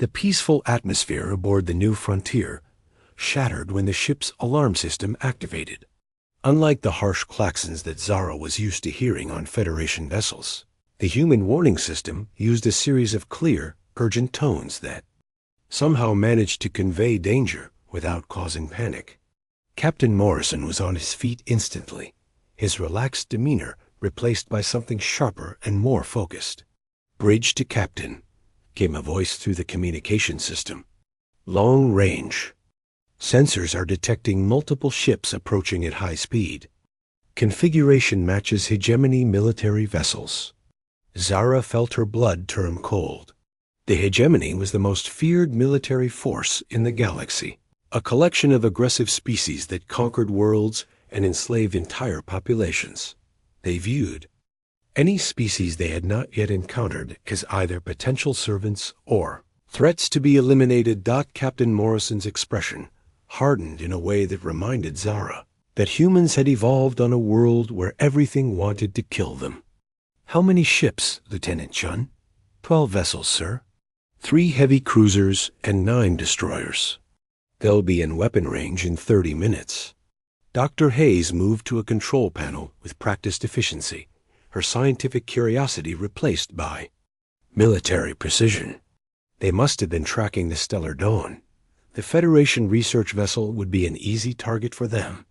The peaceful atmosphere aboard the New Frontier shattered when the ship's alarm system activated. Unlike the harsh klaxons that Zara was used to hearing on Federation vessels, the human warning system used a series of clear, urgent tones that somehow managed to convey danger without causing panic. Captain Morrison was on his feet instantly, his relaxed demeanor replaced by something sharper and more focused. "Bridge to Captain," came a voice through the communication system. "Long range. Sensors are detecting multiple ships approaching at high speed. Configuration matches hegemony military vessels." Zara felt her blood turn cold. The hegemony was the most feared military force in the galaxy, a collection of aggressive species that conquered worlds and enslaved entire populations. They viewed any species they had not yet encountered as either potential servants or threats to be eliminated. Captain Morrison's expression hardened in a way that reminded Zara that humans had evolved on a world where everything wanted to kill them. "How many ships, Lieutenant Chun?" 12 vessels, sir. 3 heavy cruisers and 9 destroyers. They'll be in weapon range in 30 minutes. Dr. Hayes moved to a control panel with practiced efficiency, her scientific curiosity replaced by military precision. They must have been tracking the Stellar Dawn. The Federation research vessel would be an easy target for them.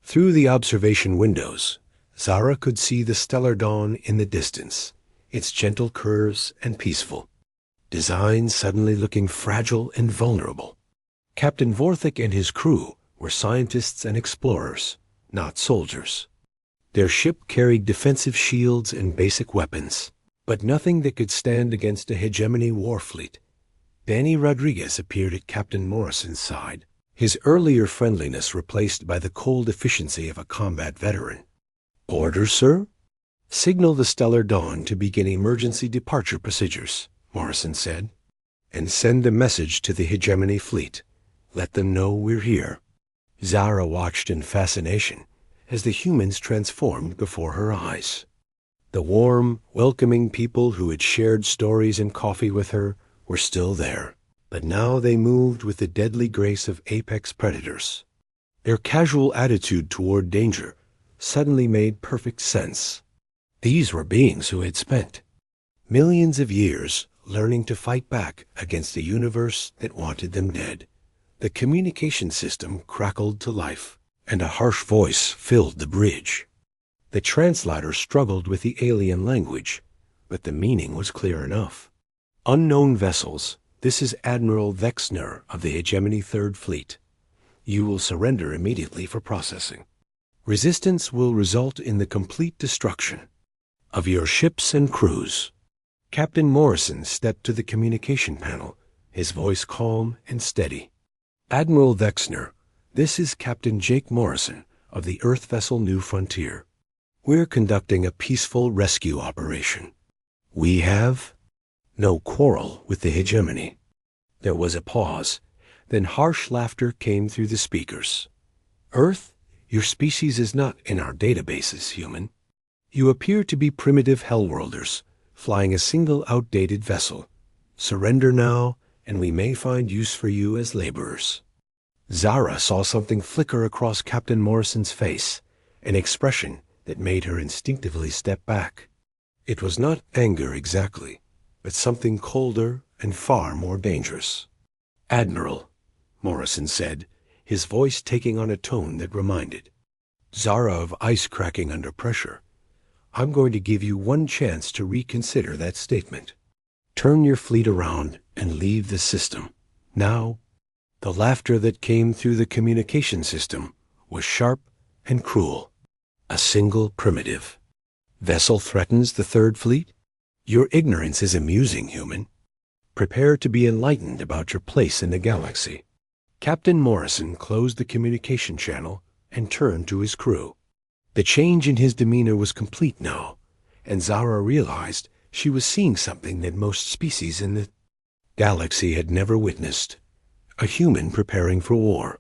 Through the observation windows, Zara could see the Stellar Dawn in the distance, its gentle curves and peaceful design suddenly looking fragile and vulnerable. Captain Vorthik and his crew were scientists and explorers, not soldiers. Their ship carried defensive shields and basic weapons, but nothing that could stand against a hegemony war fleet. Danny Rodriguez appeared at Captain Morrison's side, his earlier friendliness replaced by the cold efficiency of a combat veteran. "Orders, sir?" "Signal the Stellar Dawn to begin emergency departure procedures," Morrison said, "and send a message to the hegemony fleet. Let them know we're here." Zara watched in fascination as the humans transformed before her eyes. The warm, welcoming people who had shared stories and coffee with her were still there, but now they moved with the deadly grace of apex predators. Their casual attitude toward danger suddenly made perfect sense. These were beings who had spent millions of years learning to fight back against a universe that wanted them dead. The communication system crackled to life, and a harsh voice filled the bridge. The translator struggled with the alien language, but the meaning was clear enough. "Unknown vessels, this is Admiral Vexner of the Hegemony Third Fleet. You will surrender immediately for processing. Resistance will result in the complete destruction of your ships and crews." Captain Morrison stepped to the communication panel, his voice calm and steady. "Admiral Vexner, this is Captain Jake Morrison of the Earth vessel New Frontier. We're conducting a peaceful rescue operation. We have no quarrel with the hegemony." There was a pause, then harsh laughter came through the speakers. "Earth, your species is not in our databases, human. You appear to be primitive hellworlders, flying a single outdated vessel. Surrender now, and we may find use for you as laborers." Zara saw something flicker across Captain Morrison's face, an expression that made her instinctively step back. It was not anger exactly, but something colder and far more dangerous. "Admiral," Morrison said, his voice taking on a tone that reminded Zara of ice cracking under pressure. "I'm going to give you one chance to reconsider that statement. Turn your fleet around and leave the system. Now." The laughter that came through the communication system was sharp and cruel. "A single primitive vessel threatens the Third Fleet? Your ignorance is amusing, human. Prepare to be enlightened about your place in the galaxy." Captain Morrison closed the communication channel and turned to his crew. The change in his demeanor was complete now, and Zara realized she was seeing something that most species in the galaxy had never witnessed. A human preparing for war.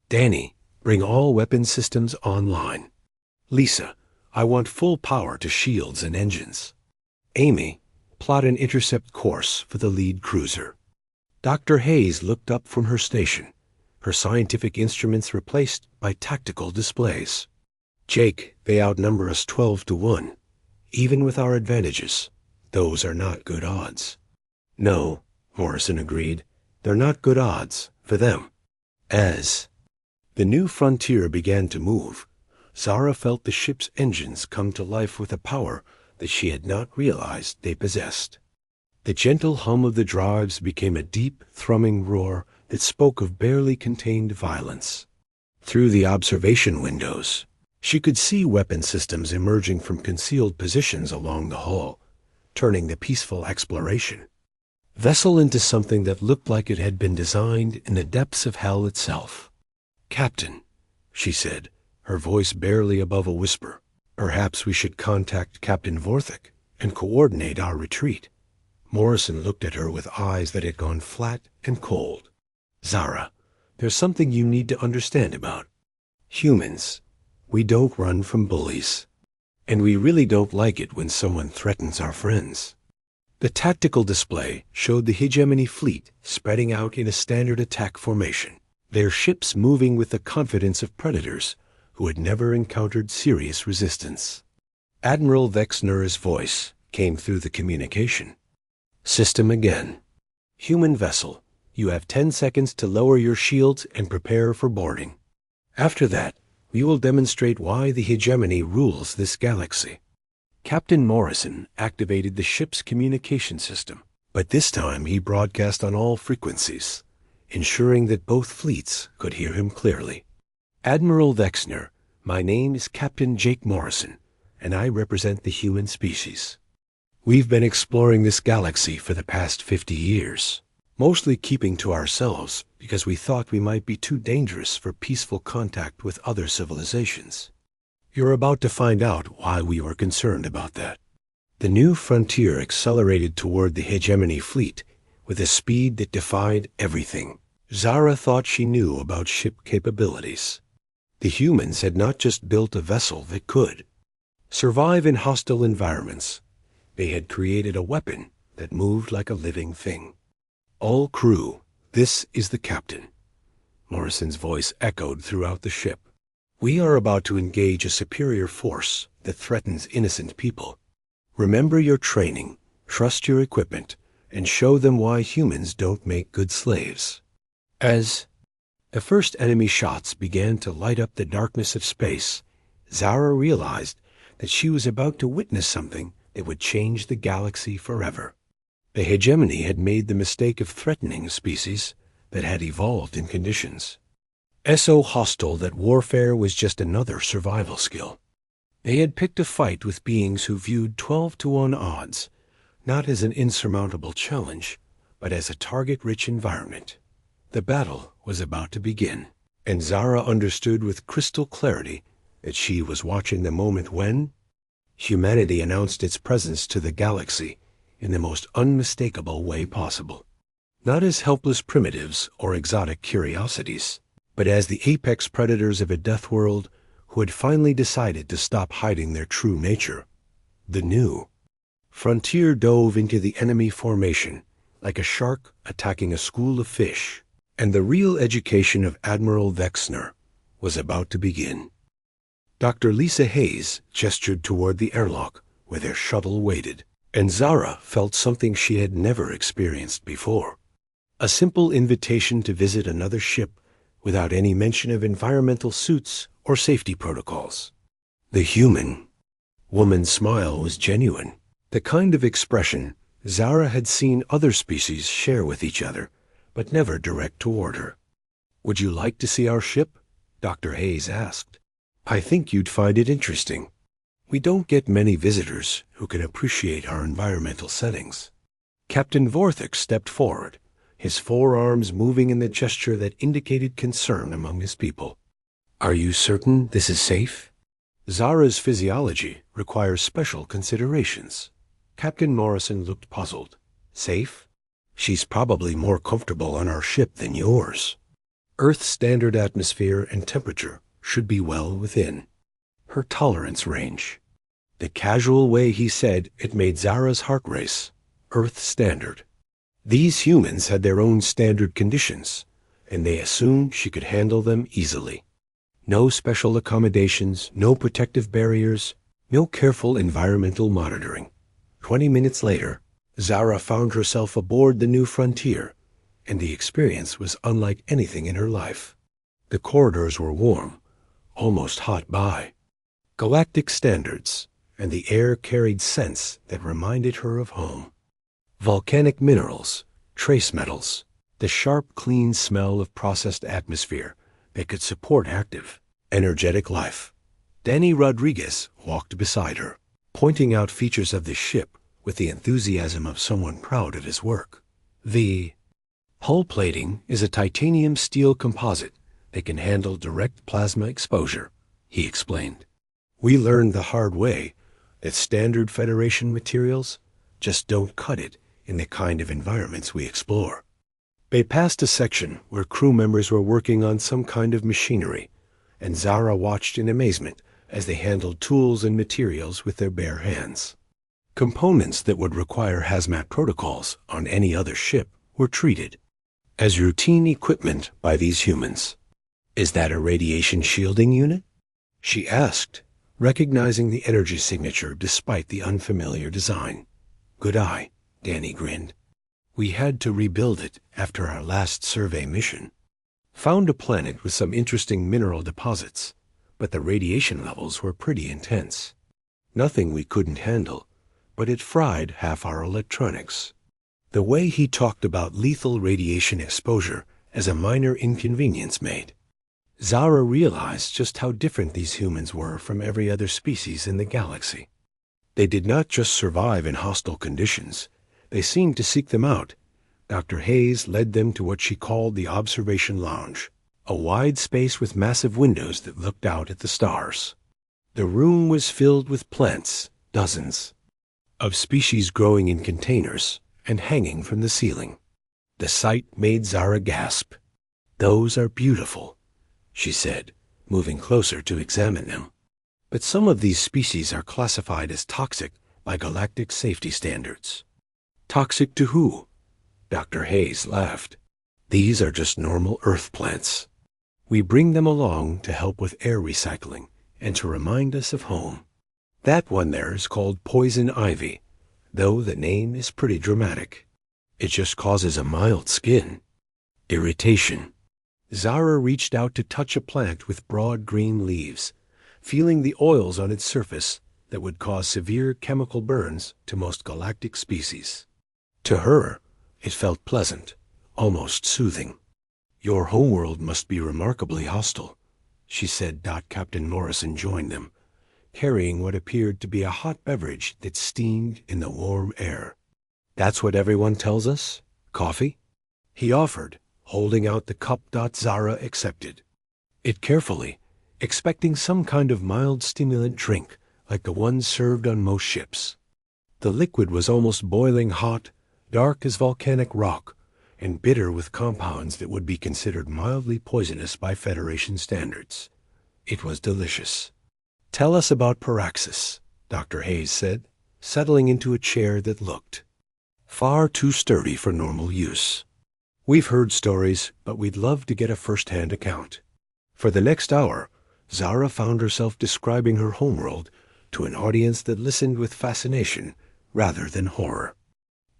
"Danny, bring all weapon systems online. Lisa, I want full power to shields and engines. Amy, plot an intercept course for the lead cruiser. Dr. Hayes looked up from her station, her scientific instruments replaced by tactical displays. Jake, they outnumber us 12-1. Even with our advantages, those are not good odds. No, Morrison agreed. They're not good odds for them. As the new frontier began to move, Zara felt the ship's engines come to life with a power that she had not realized they possessed. The gentle hum of the drives became a deep, thrumming roar that spoke of barely contained violence. Through the observation windows, she could see weapon systems emerging from concealed positions along the hull, turning the peaceful exploration vessel into something that looked like it had been designed in the depths of hell itself. "Captain," she said, her voice barely above a whisper, "perhaps we should contact Captain Vorthik and coordinate our retreat." Morrison looked at her with eyes that had gone flat and cold. "Zara, there's something you need to understand about humans. We don't run from bullies. And we really don't like it when someone threatens our friends." The tactical display showed the hegemony fleet spreading out in a standard attack formation, their ships moving with the confidence of predators who had never encountered serious resistance. Admiral Vexner's voice came through the communication. "System again. Human vessel, you have 10 seconds to lower your shields and prepare for boarding. After that, we will demonstrate why the hegemony rules this galaxy." Captain Morrison activated the ship's communication system, but this time he broadcast on all frequencies, ensuring that both fleets could hear him clearly. "Admiral Vexner, my name is Captain Jake Morrison, and I represent the human species. We've been exploring this galaxy for the past 50 years, mostly keeping to ourselves because we thought we might be too dangerous for peaceful contact with other civilizations. You're about to find out why we were concerned about that." The new frontier accelerated toward the hegemony fleet with a speed that defied everything Zara thought she knew about ship capabilities. The humans had not just built a vessel that could survive in hostile environments. They had created a weapon that moved like a living thing. "All crew, this is the captain." Morrison's voice echoed throughout the ship. "We are about to engage a superior force that threatens innocent people. Remember your training, trust your equipment, and show them why humans don't make good slaves." As the first enemy shots began to light up the darkness of space, Zara realized that she was about to witness something that would change the galaxy forever. The hegemony had made the mistake of threatening a species that had evolved in conditions so hostile that warfare was just another survival skill. They had picked a fight with beings who viewed 12-1 odds, not as an insurmountable challenge, but as a target-rich environment. The battle was about to begin, and Zara understood with crystal clarity that she was watching the moment when humanity announced its presence to the galaxy in the most unmistakable way possible. Not as helpless primitives or exotic curiosities, but as the apex predators of a death world who had finally decided to stop hiding their true nature. The new frontier dove into the enemy formation like a shark attacking a school of fish, and the real education of Admiral Vexner was about to begin. Dr. Lisa Hayes gestured toward the airlock where their shuttle waited, and Zara felt something she had never experienced before. A simple invitation to visit another ship without any mention of environmental suits or safety protocols. The human woman's smile was genuine, the kind of expression Zara had seen other species share with each other, but never direct toward her. "Would you like to see our ship?" Dr. Hayes asked. "I think you'd find it interesting. We don't get many visitors who can appreciate our environmental settings." Captain Vorthik stepped forward, his forearms moving in the gesture that indicated concern among his people. "Are you certain this is safe?" Zara's physiology requires special considerations. Captain Morrison looked puzzled. "Safe? She's probably more comfortable on our ship than yours. Earth's standard atmosphere and temperature should be well within her tolerance range." The casual way he said it made Zara's heart race. Earth standard. These humans had their own standard conditions, and they assumed she could handle them easily. No special accommodations, no protective barriers, no careful environmental monitoring. 20 minutes later, Zara found herself aboard the New Frontier, and the experience was unlike anything in her life. The corridors were warm, almost hot by galactic standards, and the air carried scents that reminded her of home. Volcanic minerals, trace metals, the sharp, clean smell of processed atmosphere that could support active, energetic life. Danny Rodriguez walked beside her, pointing out features of the ship with the enthusiasm of someone proud of his work. The hull plating is a titanium steel composite that can handle direct plasma exposure, he explained. We learned the hard way that standard Federation materials just don't cut it in the kind of environments we explore. They passed a section where crew members were working on some kind of machinery, and Zara watched in amazement as they handled tools and materials with their bare hands. Components that would require hazmat protocols on any other ship were treated as routine equipment by these humans. Is that a radiation shielding unit? She asked, recognizing the energy signature despite the unfamiliar design. Good eye, Danny grinned. We had to rebuild it after our last survey mission. Found a planet with some interesting mineral deposits, but the radiation levels were pretty intense. Nothing we couldn't handle, but it fried half our electronics. The way he talked about lethal radiation exposure as a minor inconvenience made Zara realized just how different these humans were from every other species in the galaxy. They did not just survive in hostile conditions. They seemed to seek them out. Dr. Hayes led them to what she called the observation lounge, a wide space with massive windows that looked out at the stars. The room was filled with plants, dozens of species growing in containers and hanging from the ceiling. The sight made Zara gasp. Those are beautiful, she said, moving closer to examine them. But some of these species are classified as toxic by galactic safety standards. Toxic to who? Dr. Hayes laughed. These are just normal Earth plants. We bring them along to help with air recycling and to remind us of home. That one there is called poison ivy, though the name is pretty dramatic. It just causes a mild skin irritation. Zara reached out to touch a plant with broad green leaves, feeling the oils on its surface that would cause severe chemical burns to most galactic species. To her, it felt pleasant, almost soothing. Your homeworld must be remarkably hostile, she said. Captain Morrison joined them, carrying what appeared to be a hot beverage that steamed in the warm air. That's what everyone tells us? Coffee? He offered, holding out the cup. Zara accepted it carefully, expecting some kind of mild stimulant drink like the ones served on most ships. The liquid was almost boiling hot, dark as volcanic rock, and bitter with compounds that would be considered mildly poisonous by Federation standards. It was delicious. Tell us about Paraxis, Dr. Hayes said, settling into a chair that looked far too sturdy for normal use. We've heard stories, but we'd love to get a first-hand account. For the next hour, Zara found herself describing her homeworld to an audience that listened with fascination rather than horror.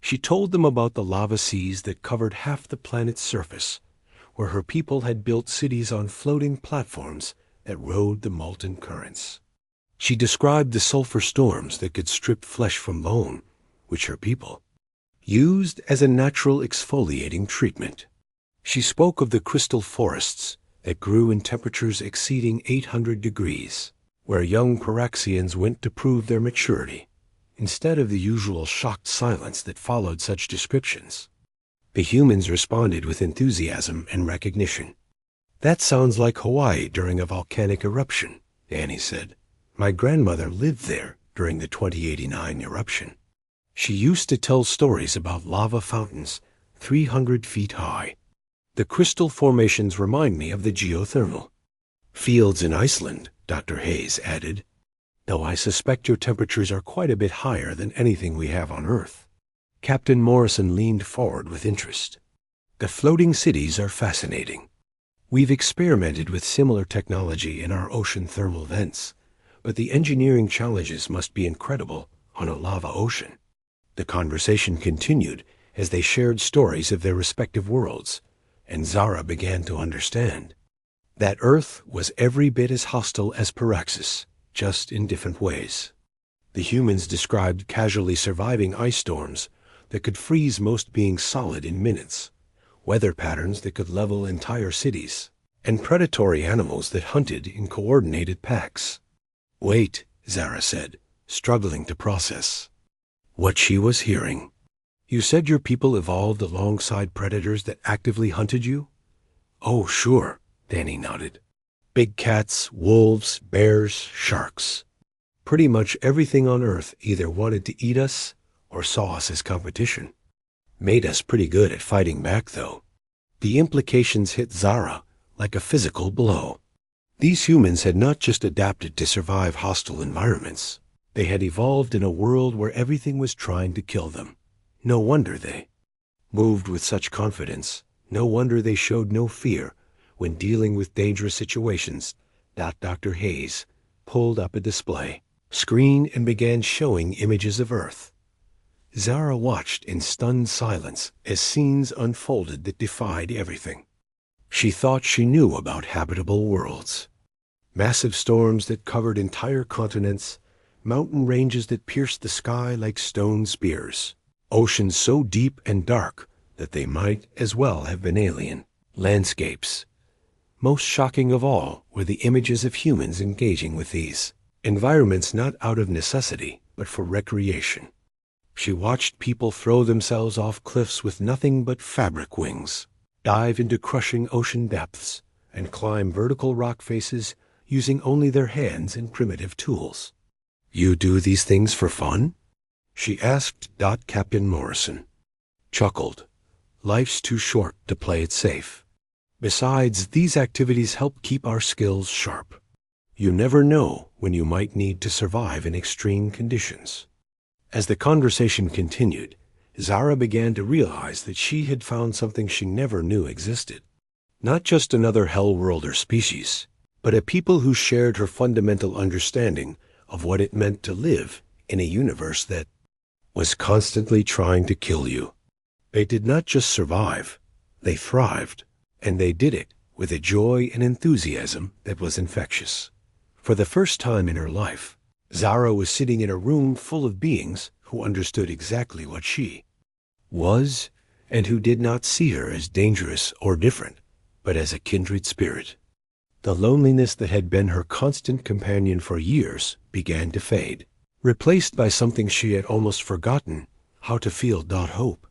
She told them about the lava seas that covered half the planet's surface, where her people had built cities on floating platforms that rode the molten currents. She described the sulfur storms that could strip flesh from bone, which her people used as a natural exfoliating treatment. She spoke of the crystal forests that grew in temperatures exceeding 800 degrees, where young Paraxians went to prove their maturity, instead of the usual shocked silence that followed such descriptions. The humans responded with enthusiasm and recognition. That sounds like Hawaii during a volcanic eruption, Annie said. My grandmother lived there during the 2089 eruption. She used to tell stories about lava fountains 300 feet high. The crystal formations remind me of the geothermal fields in Iceland, Dr. Hayes added, though I suspect your temperatures are quite a bit higher than anything we have on Earth. Captain Morrison leaned forward with interest. The floating cities are fascinating. We've experimented with similar technology in our ocean thermal vents, but the engineering challenges must be incredible on a lava ocean. The conversation continued as they shared stories of their respective worlds, and Zara began to understand that Earth was every bit as hostile as Paraxis, just in different ways. The humans described casually surviving ice storms that could freeze most beings solid in minutes, weather patterns that could level entire cities, and predatory animals that hunted in coordinated packs. "Wait," Zara said, struggling to process what she was hearing. "You said your people evolved alongside predators that actively hunted you?" "Oh, sure," Danny nodded. "Big cats, wolves, bears, sharks. Pretty much everything on Earth either wanted to eat us or saw us as competition. Made us pretty good at fighting back, though." The implications hit Zara like a physical blow. These humans had not just adapted to survive hostile environments. They had evolved in a world where everything was trying to kill them. No wonder they moved with such confidence. No wonder they showed no fear when dealing with dangerous situations. Dr. Hayes pulled up a display screen and began showing images of Earth. Zara watched in stunned silence as scenes unfolded that defied everything she thought she knew about habitable worlds. Massive storms that covered entire continents, mountain ranges that pierced the sky like stone spears, oceans so deep and dark that they might as well have been alien landscapes. Most shocking of all were the images of humans engaging with these environments not out of necessity, but for recreation. She watched people throw themselves off cliffs with nothing but fabric wings, dive into crushing ocean depths, and climb vertical rock faces using only their hands and primitive tools. "You do these things for fun?" she asked. Captain Morrison chuckled. "Life's too short to play it safe. Besides, these activities help keep our skills sharp. You never know when you might need to survive in extreme conditions." As the conversation continued, Zara began to realize that she had found something she never knew existed. Not just another hellworld or species, but a people who shared her fundamental understanding of what it meant to live in a universe that was constantly trying to kill you. They did not just survive, they thrived, and they did it with a joy and enthusiasm that was infectious. For the first time in her life, Zara was sitting in a room full of beings who understood exactly what she was, and who did not see her as dangerous or different, but as a kindred spirit. The loneliness that had been her constant companion for years began to fade, replaced by something she had almost forgotten how to feel. Hope,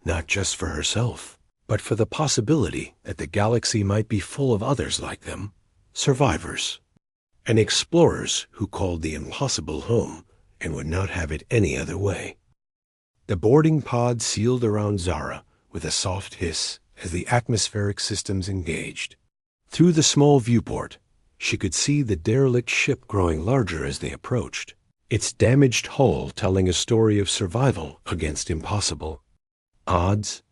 not just for herself, but for the possibility that the galaxy might be full of others like them, survivors, and explorers who called the impossible home and would not have it any other way. The boarding pod sealed around Zara with a soft hiss as the atmospheric systems engaged. Through the small viewport, she could see the derelict ship growing larger as they approached, its damaged hull telling a story of survival against impossible odds.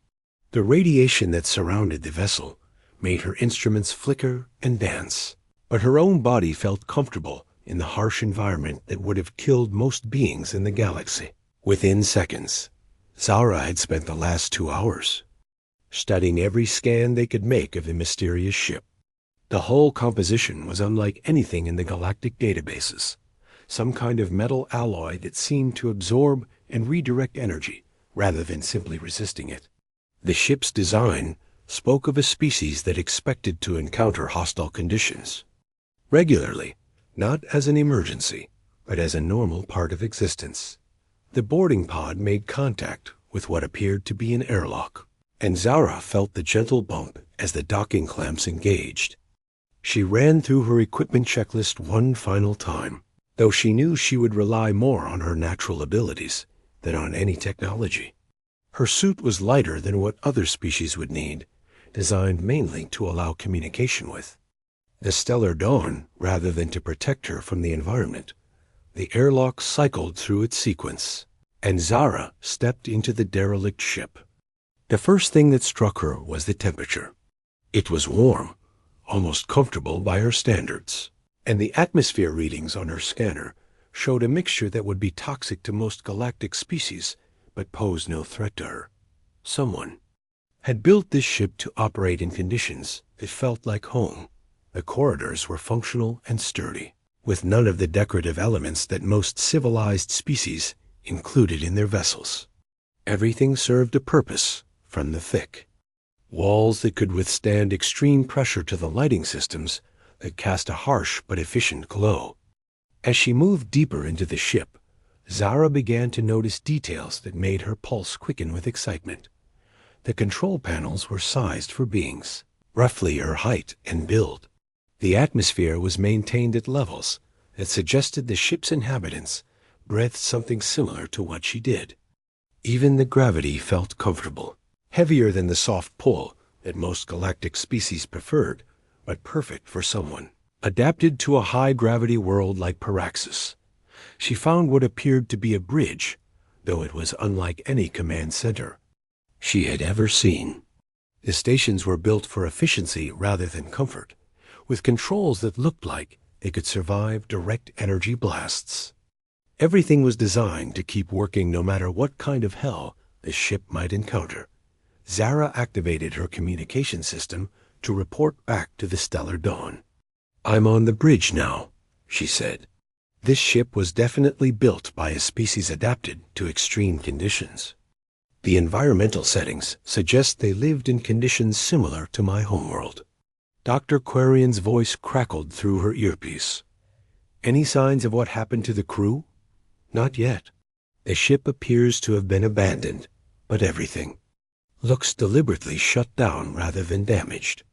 The radiation that surrounded the vessel made her instruments flicker and dance, but her own body felt comfortable in the harsh environment that would have killed most beings in the galaxy. Within seconds, Zara had spent the last 2 hours studying every scan they could make of the mysterious ship. The hull composition was unlike anything in the galactic databases, some kind of metal alloy that seemed to absorb and redirect energy rather than simply resisting it. The ship's design spoke of a species that expected to encounter hostile conditions regularly, not as an emergency, but as a normal part of existence. The boarding pod made contact with what appeared to be an airlock, and Zara felt the gentle bump as the docking clamps engaged. She ran through her equipment checklist one final time, though she knew she would rely more on her natural abilities than on any technology. Her suit was lighter than what other species would need, designed mainly to allow communication with the stellar dawn rather than to protect her from the environment. The airlock cycled through its sequence, and Zara stepped into the derelict ship. The first thing that struck her was the temperature. It was warm, almost comfortable by her standards, and the atmosphere readings on her scanner showed a mixture that would be toxic to most galactic species, but pose no threat to her. Someone had built this ship to operate in conditions that felt like home. The corridors were functional and sturdy, with none of the decorative elements that most civilized species included in their vessels. Everything served a purpose, from the thick walls that could withstand extreme pressure to the lighting systems that cast a harsh but efficient glow. As she moved deeper into the ship, Zara began to notice details that made her pulse quicken with excitement. The control panels were sized for beings roughly her height and build. The atmosphere was maintained at levels that suggested the ship's inhabitants breathed something similar to what she did. Even the gravity felt comfortable, heavier than the soft pull that most galactic species preferred, but perfect for someone adapted to a high-gravity world like Paraxis. She found what appeared to be a bridge, though it was unlike any command center she had ever seen. The stations were built for efficiency rather than comfort, with controls that looked like they could survive direct energy blasts. Everything was designed to keep working no matter what kind of hell the ship might encounter. Zara activated her communication system to report back to the Stellar Dawn. "I'm on the bridge now," she said. This ship was definitely built by a species adapted to extreme conditions. The environmental settings suggest they lived in conditions similar to my homeworld. Dr. Quarian's voice crackled through her earpiece. "Any signs of what happened to the crew?" "Not yet. The ship appears to have been abandoned, but everything looks deliberately shut down rather than damaged.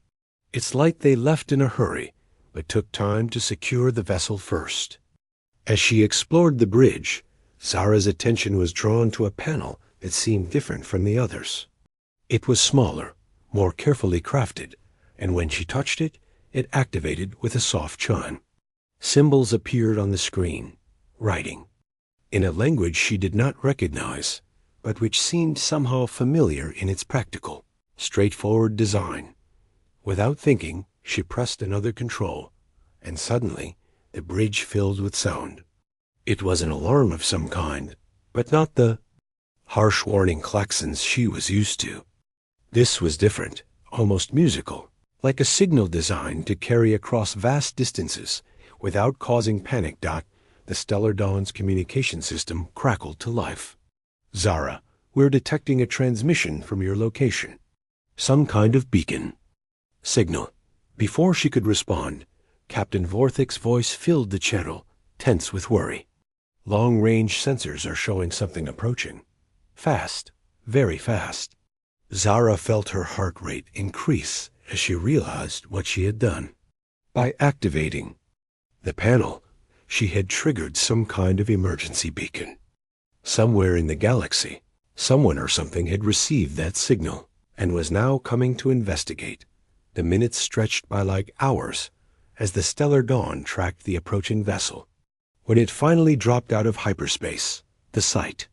It's like they left in a hurry, but took time to secure the vessel first." As she explored the bridge, Zara's attention was drawn to a panel that seemed different from the others. It was smaller, more carefully crafted, and when she touched it, it activated with a soft chime. Symbols appeared on the screen, writing, in a language she did not recognize, but which seemed somehow familiar in its practical, straightforward design. Without thinking, she pressed another control, and suddenly the bridge filled with sound. It was an alarm of some kind, but not the harsh warning klaxons she was used to. This was different, almost musical, like a signal designed to carry across vast distances without causing panic. The Stellar Dawn's communication system crackled to life. "Zara, we're detecting a transmission from your location. Some kind of beacon. Signal." Before she could respond, Captain Vorthic's voice filled the channel, tense with worry. "Long-range sensors are showing something approaching. Fast, very fast." Zara felt her heart rate increase as she realized what she had done. By activating the panel, she had triggered some kind of emergency beacon. Somewhere in the galaxy, someone or something had received that signal and was now coming to investigate. The minutes stretched by like hours as the Stellar Dawn tracked the approaching vessel. When it finally dropped out of hyperspace, the sight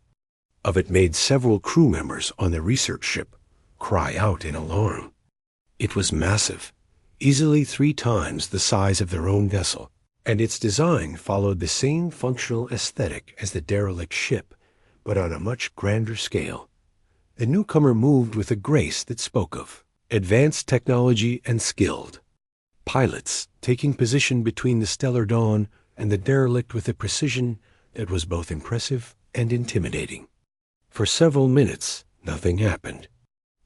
of it made several crew members on the research ship cry out in alarm. It was massive, easily 3 times the size of their own vessel, and its design followed the same functional aesthetic as the derelict ship, but on a much grander scale. The newcomer moved with a grace that spoke of advanced technology and skilled pilots, taking position between the Stellar Dawn and the derelict with a precision that was both impressive and intimidating. For several minutes, nothing happened.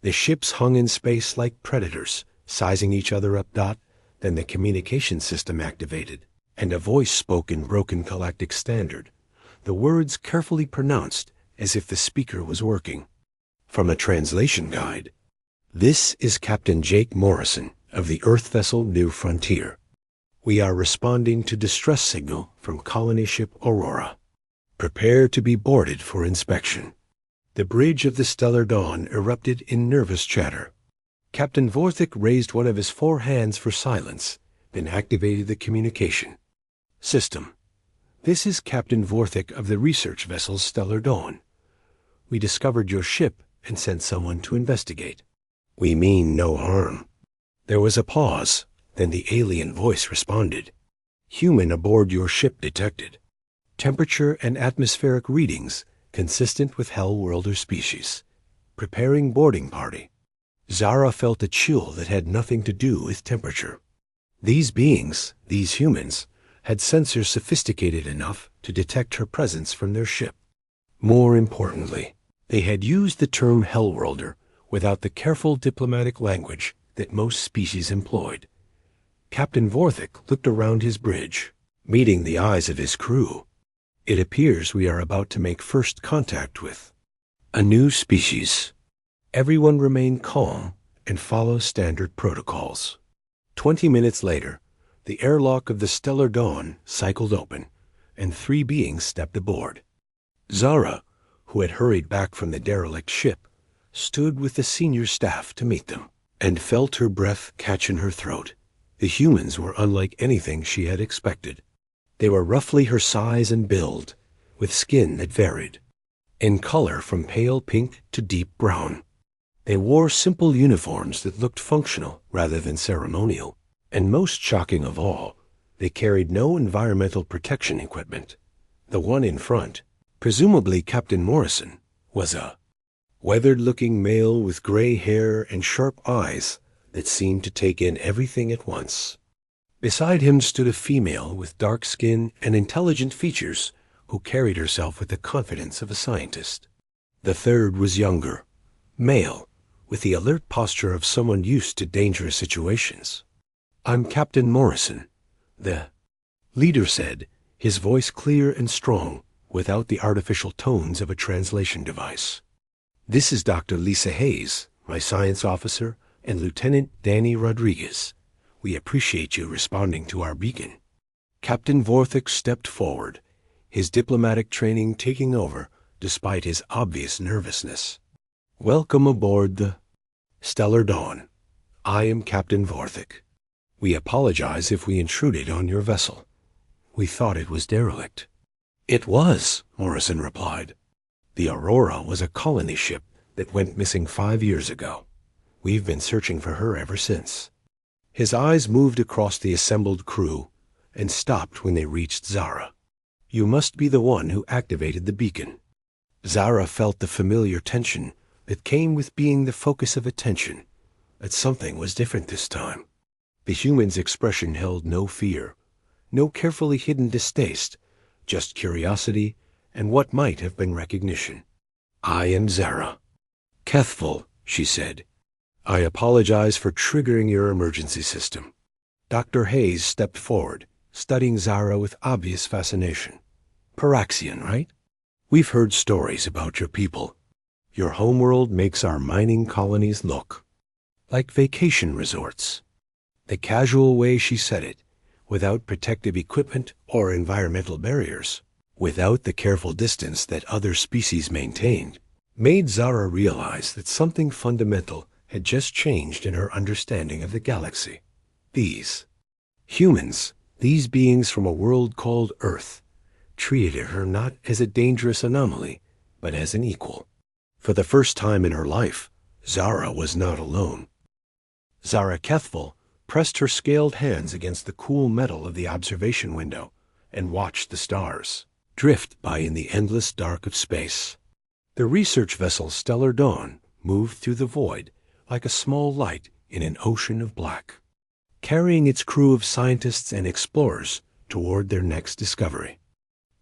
The ships hung in space like predators, sizing each other up. Then the communication system activated, and a voice spoke in broken galactic standard, the words carefully pronounced as if the speaker was working. From a translation guide, "This is Captain Jake Morrison of the Earth vessel New Frontier. We are responding to distress signal from colony ship Aurora. Prepare to be boarded for inspection." The bridge of the Stellar Dawn erupted in nervous chatter. Captain Vorthik raised one of his 4 hands for silence, then activated the communication system. "This is Captain Vorthik of the research vessel Stellar Dawn. We discovered your ship and sent someone to investigate. We mean no harm. There was a pause, then the alien voice responded. Human aboard your ship detected. Temperature and atmospheric readings consistent with Hellworlder species. Preparing boarding party. Zara felt a chill that had nothing to do with temperature. These beings, these humans, had sensors sophisticated enough to detect her presence from their ship. More importantly, they had used the term Hellworlder without the careful diplomatic language that most species employed. Captain Vorthik looked around his bridge, meeting the eyes of his crew. It appears we are about to make first contact with a new species. Everyone remain calm and follow standard protocols. 20 minutes later, the airlock of the Stellar Dawn cycled open, and 3 beings stepped aboard. Zara, who had hurried back from the derelict ship, stood with the senior staff to meet them, and felt her breath catch in her throat. The humans were unlike anything she had expected. They were roughly her size and build, with skin that varied in color from pale pink to deep brown. They wore simple uniforms that looked functional rather than ceremonial, and most shocking of all, they carried no environmental protection equipment. The one in front, presumably Captain Morrison, was a weathered-looking male with gray hair and sharp eyes that seemed to take in everything at once. Beside him stood a female with dark skin and intelligent features who carried herself with the confidence of a scientist. The third was younger, male, with the alert posture of someone used to dangerous situations. "I'm Captain Morrison," the leader said, his voice clear and strong, without the artificial tones of a translation device. "This is Dr. Lisa Hayes, my science officer, and Lieutenant Danny Rodriguez. We appreciate you responding to our beacon." Captain Vorthik stepped forward, his diplomatic training taking over despite his obvious nervousness. "Welcome aboard the Stellar Dawn. I am Captain Vorthik. We apologize if we intruded on your vessel. We thought it was derelict." "It was," Morrison replied. "The Aurora was a colony ship that went missing 5 years ago. We've been searching for her ever since." His eyes moved across the assembled crew and stopped when they reached Zara. "You must be the one who activated the beacon." Zara felt the familiar tension that came with being the focus of attention, that something was different this time. The human's expression held no fear, no carefully hidden distaste, just curiosity and what might have been recognition. "I am Zara." "Kethful," she said. "I apologize for triggering your emergency system." Dr. Hayes stepped forward, studying Zara with obvious fascination. "Paraxian, right? We've heard stories about your people. Your homeworld makes our mining colonies look like vacation resorts." The casual way she said it, without protective equipment or environmental barriers, without the careful distance that other species maintained, made Zara realize that something fundamental had just changed in her understanding of the galaxy. These humans, these beings from a world called Earth, treated her not as a dangerous anomaly, but as an equal. For the first time in her life, Zara was not alone. Zara Kethful pressed her scaled hands against the cool metal of the observation window and watched the stars drift by in the endless dark of space. The research vessel Stellar Dawn moved through the void like a small light in an ocean of black, carrying its crew of scientists and explorers toward their next discovery.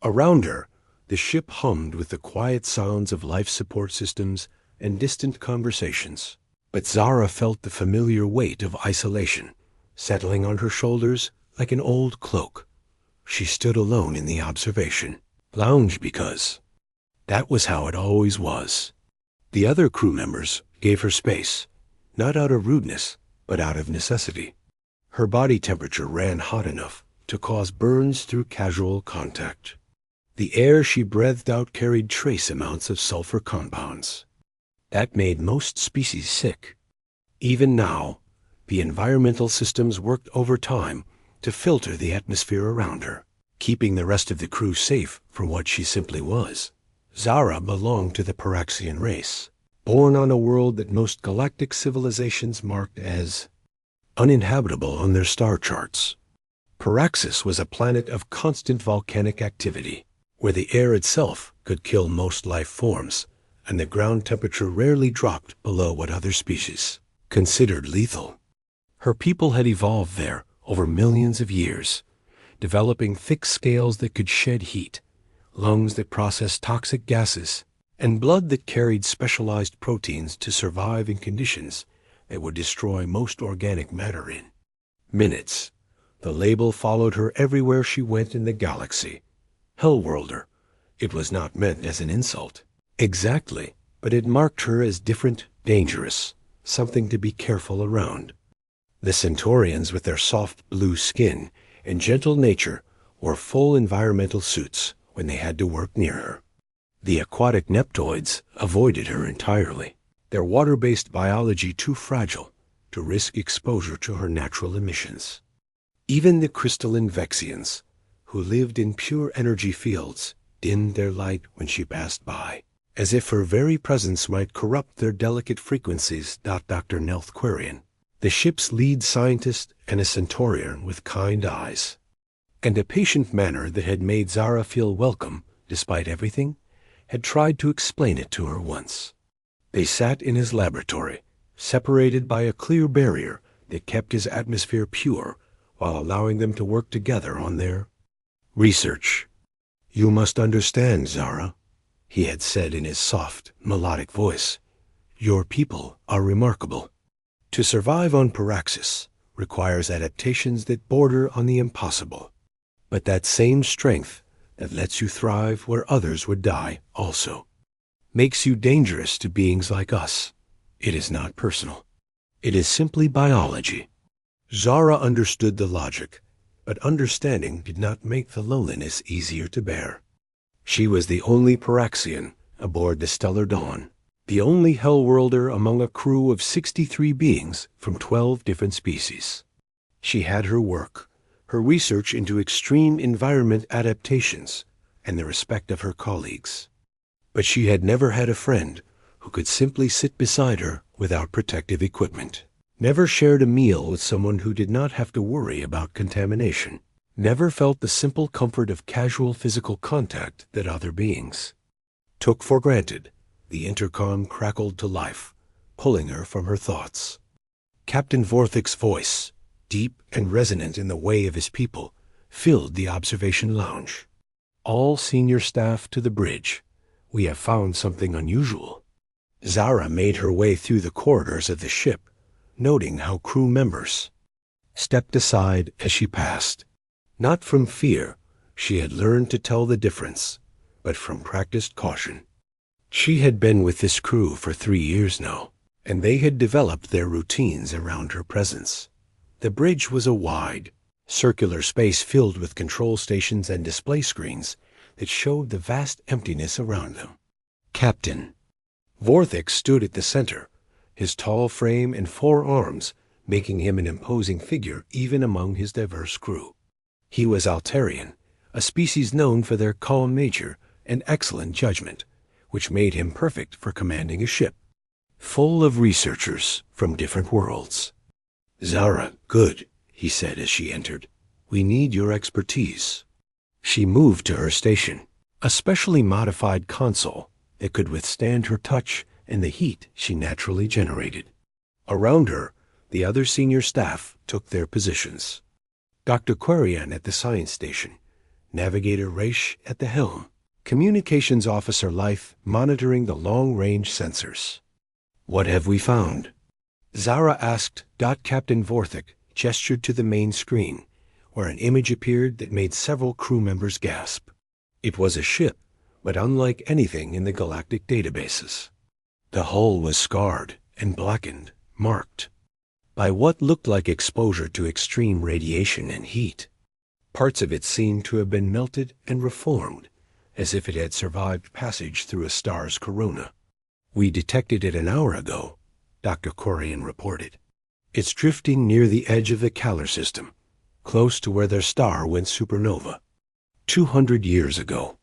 Around her, the ship hummed with the quiet sounds of life support systems and distant conversations. But Zara felt the familiar weight of isolation settling on her shoulders like an old cloak. She stood alone in the observation lounge because that was how it always was. The other crew members gave her space, not out of rudeness, but out of necessity. Her body temperature ran hot enough to cause burns through casual contact. The air she breathed out carried trace amounts of sulfur compounds. That made most species sick. Even now, the environmental systems worked overtime to filter the atmosphere around her, keeping the rest of the crew safe from what she simply was, Zara belonged to the Paraxian race, born on a world that most galactic civilizations marked as uninhabitable on their star charts. Paraxis was a planet of constant volcanic activity, where the air itself could kill most life forms, and the ground temperature rarely dropped below what other species considered lethal. Her people had evolved there over millions of years, developing thick scales that could shed heat, lungs that processed toxic gases, and blood that carried specialized proteins to survive in conditions that would destroy most organic matter in minutes. The label followed her everywhere she went in the galaxy. Hellworlder. It was not meant as an insult. Exactly, but it marked her as different, dangerous, something to be careful around. The Centaurians, with their soft blue skin and gentle nature, wore full environmental suits when they had to work near her. The aquatic Neptoids avoided her entirely, their water-based biology too fragile to risk exposure to her natural emissions. Even the crystalline Vexians, who lived in pure energy fields, dimmed their light when she passed by, as if her very presence might corrupt their delicate frequencies. Dr. Nelthquarian, the ship's lead scientist and a Centaurian with kind eyes, and a patient manner that had made Zara feel welcome despite everything, had tried to explain it to her once. They sat in his laboratory, separated by a clear barrier that kept his atmosphere pure while allowing them to work together on their research. "You must understand, Zara," he had said in his soft, melodic voice. "Your people are remarkable. To survive on Paraxis requires adaptations that border on the impossible. But that same strength that lets you thrive where others would die also makes you dangerous to beings like us. It is not personal. It is simply biology." Zara understood the logic, but understanding did not make the loneliness easier to bear. She was the only Paraxian aboard the Stellar Dawn, the only Hellworlder among a crew of 63 beings from 12 different species. She had her work, her research into extreme environment adaptations, and the respect of her colleagues. But she had never had a friend who could simply sit beside her without protective equipment. Never shared a meal with someone who did not have to worry about contamination. Never felt the simple comfort of casual physical contact that other beings took for granted. The intercom crackled to life, pulling her from her thoughts. Captain Vorthic's voice, deep and resonant in the way of his people, filled the observation lounge. "All senior staff to the bridge. We have found something unusual." Zara made her way through the corridors of the ship, noting how crew members stepped aside as she passed. Not from fear, she had learned to tell the difference, but from practiced caution. She had been with this crew for 3 years now, and they had developed their routines around her presence. The bridge was a wide, circular space filled with control stations and display screens that showed the vast emptiness around them. Captain Vorthik stood at the center, his tall frame and 4 arms making him an imposing figure even among his diverse crew. He was Altarian, a species known for their calm nature and excellent judgment, which made him perfect for commanding a ship full of researchers from different worlds. "Zara, good," he said as she entered. "We need your expertise." She moved to her station, a specially modified console that could withstand her touch and the heat she naturally generated. Around her, the other senior staff took their positions. Dr. Quarian at the science station, Navigator Raish at the helm, Communications Officer Life monitoring the long-range sensors. "What have we found?" Zara asked. Captain Vorthik gestured to the main screen, where an image appeared that made several crew members gasp. It was a ship, but unlike anything in the galactic databases. The hull was scarred and blackened, marked by what looked like exposure to extreme radiation and heat. Parts of it seemed to have been melted and reformed, as if it had survived passage through a star's corona. "We detected it an hour ago," Dr. Quarian reported. "It's drifting near the edge of the Calor system, close to where their star went supernova 200 years ago."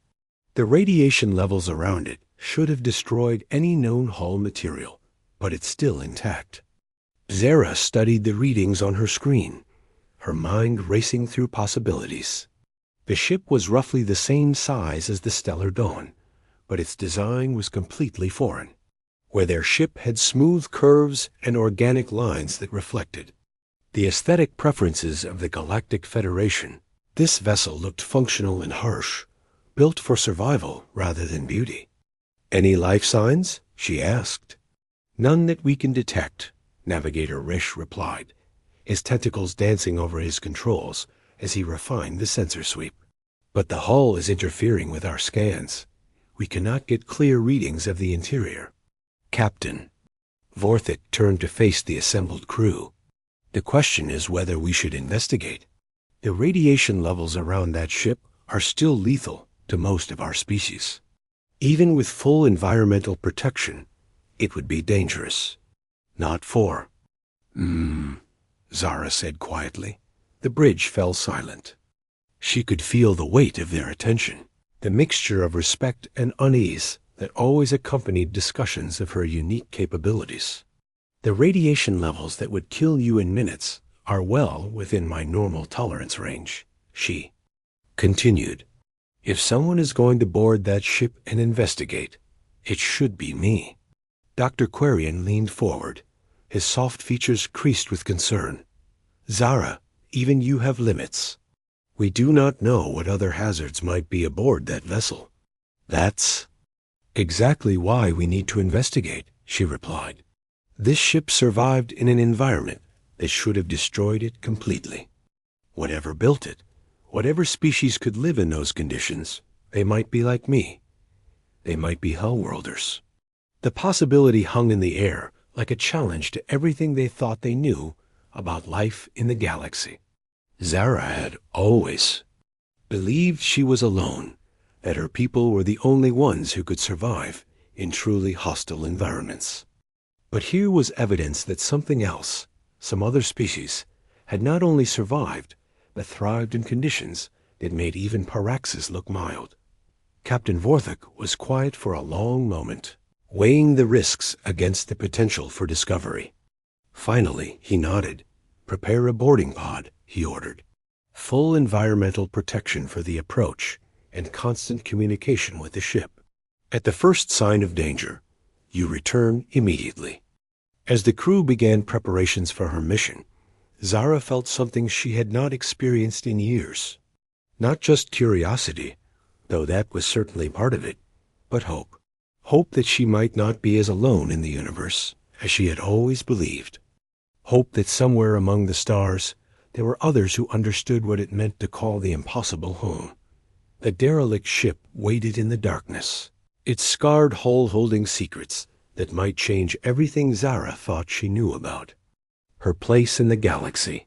The radiation levels around it should have destroyed any known hull material, but it's still intact. Zara studied the readings on her screen, her mind racing through possibilities. The ship was roughly the same size as the Stellar Dawn, but its design was completely foreign, where their ship had smooth curves and organic lines that reflected the aesthetic preferences of the Galactic Federation. This vessel looked functional and harsh, built for survival rather than beauty. "Any life signs?" she asked. "None that we can detect," Navigator Rish replied, his tentacles dancing over his controls as he refined the sensor sweep. "But the hull is interfering with our scans. We cannot get clear readings of the interior." "Captain." Vorthik turned to face the assembled crew. "The question is whether we should investigate. The radiation levels around that ship are still lethal to most of our species. Even with full environmental protection, it would be dangerous. Not for—" Zara said quietly. The bridge fell silent. She could feel the weight of their attention, the mixture of respect and unease that always accompanied discussions of her unique capabilities. "The radiation levels that would kill you in minutes are well within my normal tolerance range," she continued. "If someone is going to board that ship and investigate, it should be me." Dr. Quarian leaned forward, his soft features creased with concern. "Zara, even you have limits. We do not know what other hazards might be aboard that vessel." "That's exactly why we need to investigate," she replied. "This ship survived in an environment that should have destroyed it completely. Whatever built it, whatever species could live in those conditions, they might be like me. They might be Hellworlders." The possibility hung in the air like a challenge to everything they thought they knew about life in the galaxy. Zara had always believed she was alone, that her people were the only ones who could survive in truly hostile environments. But here was evidence that something else, some other species, had not only survived, but thrived in conditions that made even Paraxis look mild. Captain Vorthik was quiet for a long moment, weighing the risks against the potential for discovery. Finally, he nodded. "Prepare a boarding pod," he ordered. "Full environmental protection for the approach and constant communication with the ship. At the first sign of danger, you return immediately." As the crew began preparations for her mission, Zara felt something she had not experienced in years. Not just curiosity, though that was certainly part of it, but hope. Hope that she might not be as alone in the universe as she had always believed. Hope that somewhere among the stars there were others who understood what it meant to call the impossible home. The derelict ship waited in the darkness, its scarred hull holding secrets that might change everything Zara thought she knew about her place in the galaxy.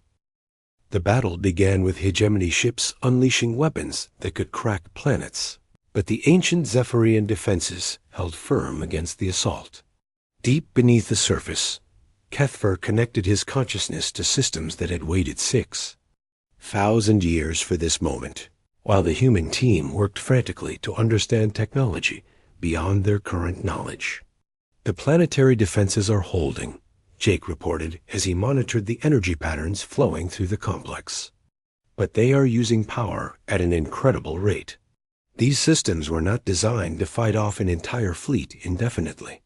The battle began with hegemony ships unleashing weapons that could crack planets, but the ancient Zephyrian defenses held firm against the assault. Deep beneath the surface, Kethver connected his consciousness to systems that had waited 6,000 years for this moment, while the human team worked frantically to understand technology beyond their current knowledge. "The planetary defenses are holding," Jake reported as he monitored the energy patterns flowing through the complex. "But they are using power at an incredible rate. These systems were not designed to fight off an entire fleet indefinitely."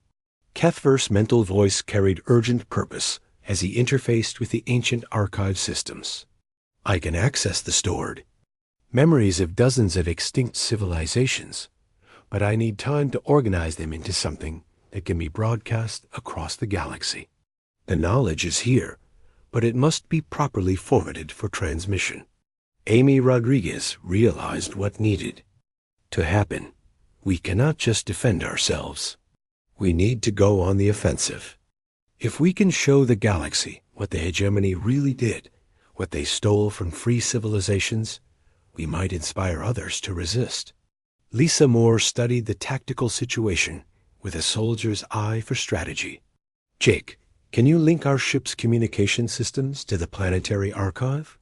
Kethver's mental voice carried urgent purpose as he interfaced with the ancient archive systems. "I can access the stored memories of dozens of extinct civilizations, but I need time to organize them into something that can be broadcast across the galaxy. The knowledge is here, but it must be properly formatted for transmission." Amy Rodriguez realized what needed to happen. "We cannot just defend ourselves. We need to go on the offensive. If we can show the galaxy what the hegemony really did, what they stole from free civilizations, we might inspire others to resist." Lisa Moore studied the tactical situation with a soldier's eye for strategy. "Jake, can you link our ship's communication systems to the planetary archive?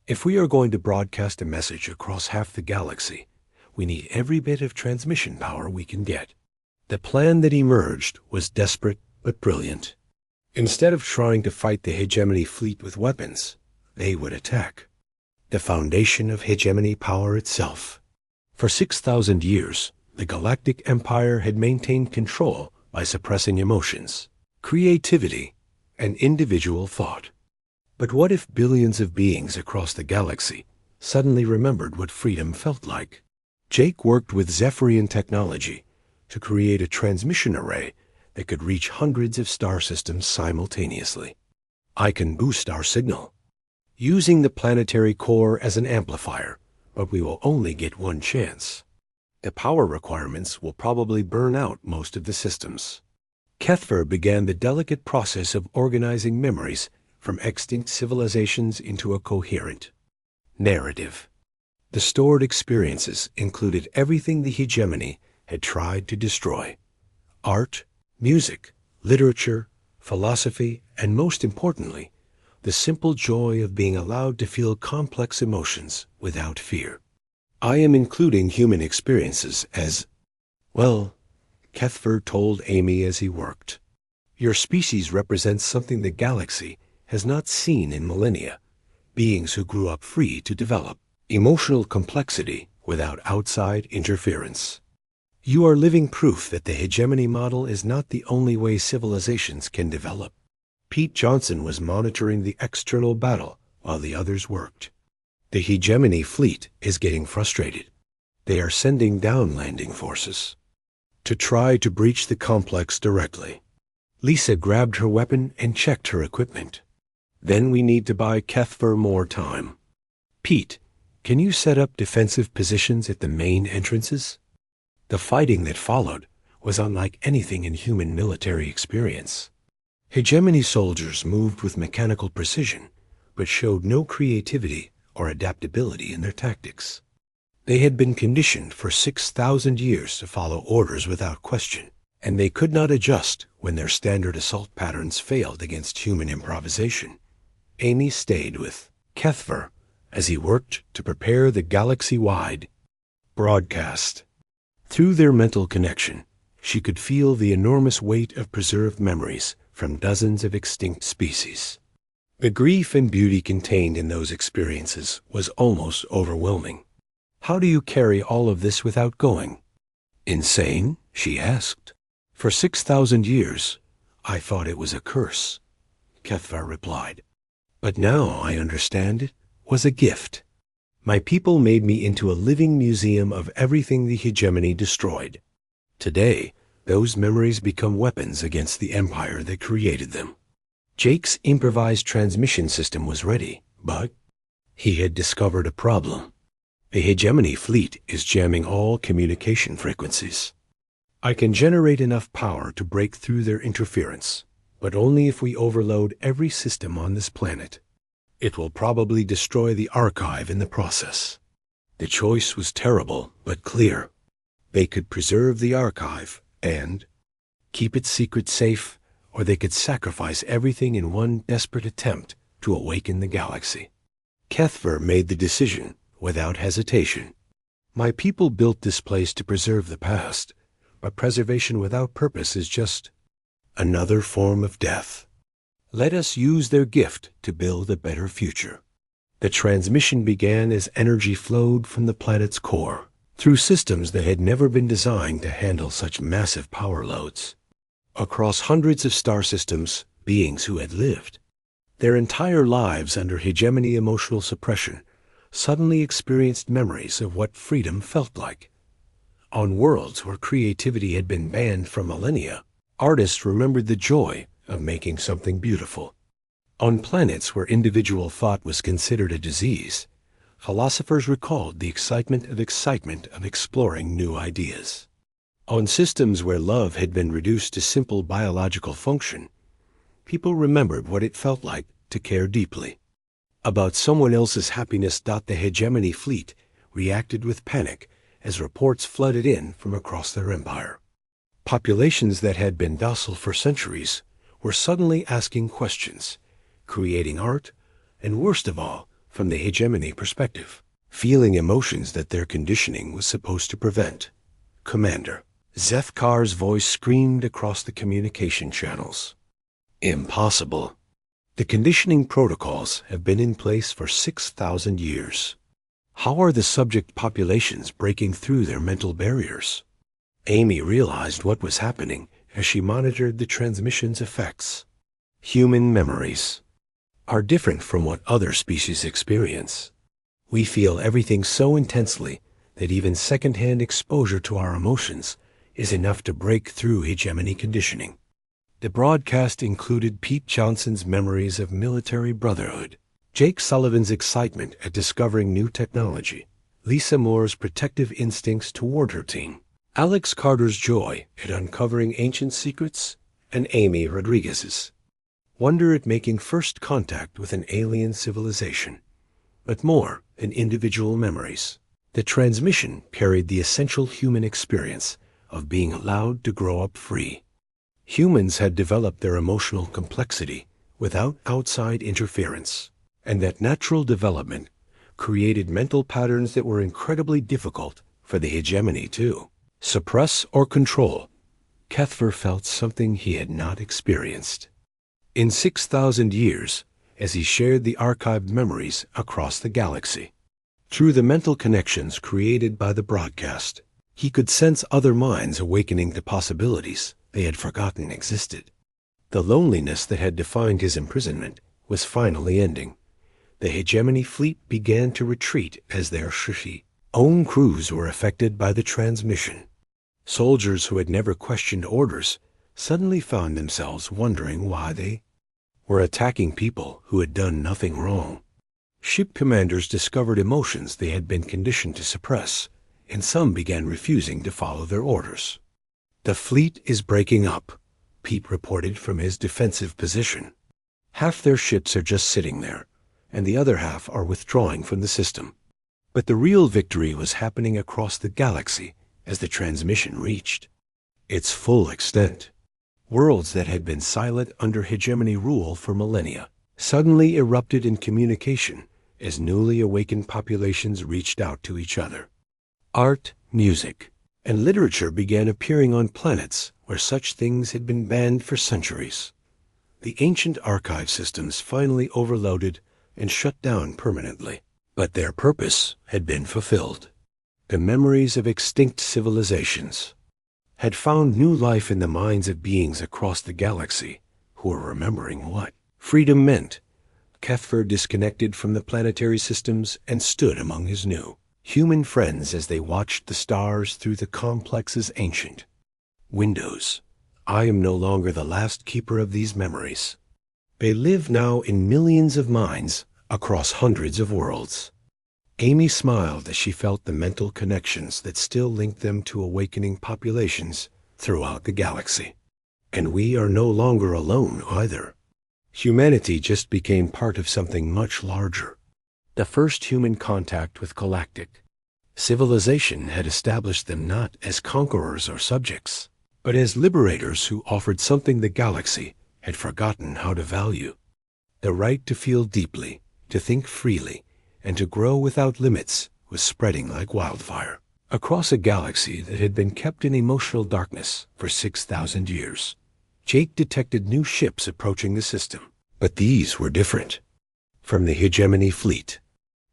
If we are going to broadcast a message across half the galaxy, We need every bit of transmission power we can get. The plan that emerged was desperate but brilliant. Instead of trying to fight the hegemony fleet with weapons, they would attack the foundation of hegemony power itself. For 6,000 years, the Galactic Empire had maintained control by suppressing emotions, creativity, and individual thought. But what if billions of beings across the galaxy suddenly remembered what freedom felt like? Jake worked with Zephyrian technology to create a transmission array that could reach hundreds of star systems simultaneously. I can boost our signal using the planetary core as an amplifier, but we will only get one chance. The power requirements will probably burn out most of the systems. Kethver began the delicate process of organizing memories from extinct civilizations into a coherent narrative. The stored experiences included everything the hegemony had tried to destroy: art, music, literature, philosophy, and most importantly, the simple joy of being allowed to feel complex emotions without fear. I am including human experiences as, well, Kethver told Amy as he worked. Your species represents something the galaxy has not seen in millennia, beings who grew up free to develop emotional complexity without outside interference. You are living proof that the hegemony model is not the only way civilizations can develop. Pete Johnson was monitoring the external battle while the others worked. The hegemony fleet is getting frustrated. They are sending down landing forces to try to breach the complex directly. Lisa grabbed her weapon and checked her equipment. Then we need to buy Kethver more time. Pete, can you set up defensive positions at the main entrances? The fighting that followed was unlike anything in human military experience. Hegemony soldiers moved with mechanical precision, but showed no creativity or adaptability in their tactics. They had been conditioned for 6,000 years to follow orders without question, and they could not adjust when their standard assault patterns failed against human improvisation. Amy stayed with Kethver as he worked to prepare the galaxy-wide broadcast. Through their mental connection, she could feel the enormous weight of preserved memories from dozens of extinct species. The grief and beauty contained in those experiences was almost overwhelming. How do you carry all of this without going insane? She asked. For 6,000 years, I thought it was a curse, Kethver replied. But now I understand it was a gift. My people made me into a living museum of everything the hegemony destroyed. Today, those memories become weapons against the empire that created them. Jake's improvised transmission system was ready, but he had discovered a problem. The hegemony fleet is jamming all communication frequencies. I can generate enough power to break through their interference, but only if we overload every system on this planet. It will probably destroy the archive in the process. The choice was terrible, but clear. They could preserve the archive and keep its secret safe, or they could sacrifice everything in one desperate attempt to awaken the galaxy. Kethver made the decision without hesitation. My people built this place to preserve the past, but preservation without purpose is just another form of death. Let us use their gift to build a better future. The transmission began as energy flowed from the planet's core through systems that had never been designed to handle such massive power loads. Across hundreds of star systems, beings who had lived their entire lives under hegemony emotional suppression suddenly experienced memories of what freedom felt like. On worlds where creativity had been banned for millennia, artists remembered the joy of making something beautiful. On planets where individual thought was considered a disease, philosophers recalled the excitement of exploring new ideas. On systems where love had been reduced to simple biological function, people remembered what it felt like to care deeply about someone else's happiness. The hegemony fleet reacted with panic as reports flooded in from across their empire. Populations that had been docile for centuries were suddenly asking questions, creating art, and worst of all, from the hegemony perspective, feeling emotions that their conditioning was supposed to prevent. "Commander," Zethkar's voice screamed across the communication channels. "Impossible. The conditioning protocols have been in place for 6,000 years. How are the subject populations breaking through their mental barriers?" Amy realized what was happening as she monitored the transmission's effects. Human memories are different from what other species experience. We feel everything so intensely that even second-hand exposure to our emotions is enough to break through hegemony conditioning. The broadcast included Pete Johnson's memories of military brotherhood, Jake Sullivan's excitement at discovering new technology, Lisa Moore's protective instincts toward her team, Alex Carter's joy at uncovering ancient secrets, and Amy Rodriguez's wonder at making first contact with an alien civilization. But more than individual memories, the transmission carried the essential human experience of being allowed to grow up free. Humans had developed their emotional complexity without outside interference, and that natural development created mental patterns that were incredibly difficult for the hegemony to suppress or control. Kethver felt something he had not experienced in 6,000 years as he shared the archived memories across the galaxy. Through the mental connections created by the broadcast, he could sense other minds awakening to possibilities they had forgotten existed. The loneliness that had defined his imprisonment was finally ending. The hegemony fleet began to retreat as their own crews were affected by the transmission. Soldiers who had never questioned orders suddenly found themselves wondering why they were attacking people who had done nothing wrong. Ship commanders discovered emotions they had been conditioned to suppress, and some began refusing to follow their orders. "The fleet is breaking up," Pete reported from his defensive position. "Half their ships are just sitting there, and the other half are withdrawing from the system." But the real victory was happening across the galaxy as the transmission reached its full extent. Worlds that had been silent under hegemony rule for millennia suddenly erupted in communication as newly awakened populations reached out to each other. Art, music, and literature began appearing on planets where such things had been banned for centuries. The ancient archive systems finally overloaded and shut down permanently, but their purpose had been fulfilled. The memories of extinct civilizations had found new life in the minds of beings across the galaxy who were remembering what freedom meant. Kethver disconnected from the planetary systems and stood among his new human friends as they watched the stars through the complex's ancient windows. "I am no longer the last keeper of these memories. They live now in millions of minds across hundreds of worlds." Amy smiled as she felt the mental connections that still linked them to awakening populations throughout the galaxy. And we are no longer alone either. Humanity just became part of something much larger. The first human contact with galactic civilization had established them not as conquerors or subjects, but as liberators who offered something the galaxy had forgotten how to value: the right to feel deeply, to think freely, and to grow without limits was spreading like wildfire across a galaxy that had been kept in emotional darkness for 6,000 years. Jake detected new ships approaching the system, but these were different from the hegemony fleet.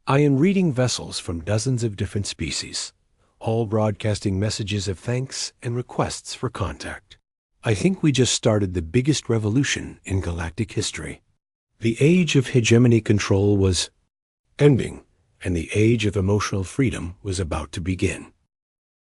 Iron reading vessels from dozens of different species, all broadcasting messages of thanks and requests for contact. "I think we just started the biggest revolution in galactic history." The age of hegemony control was ending, and the age of emotional freedom was about to begin.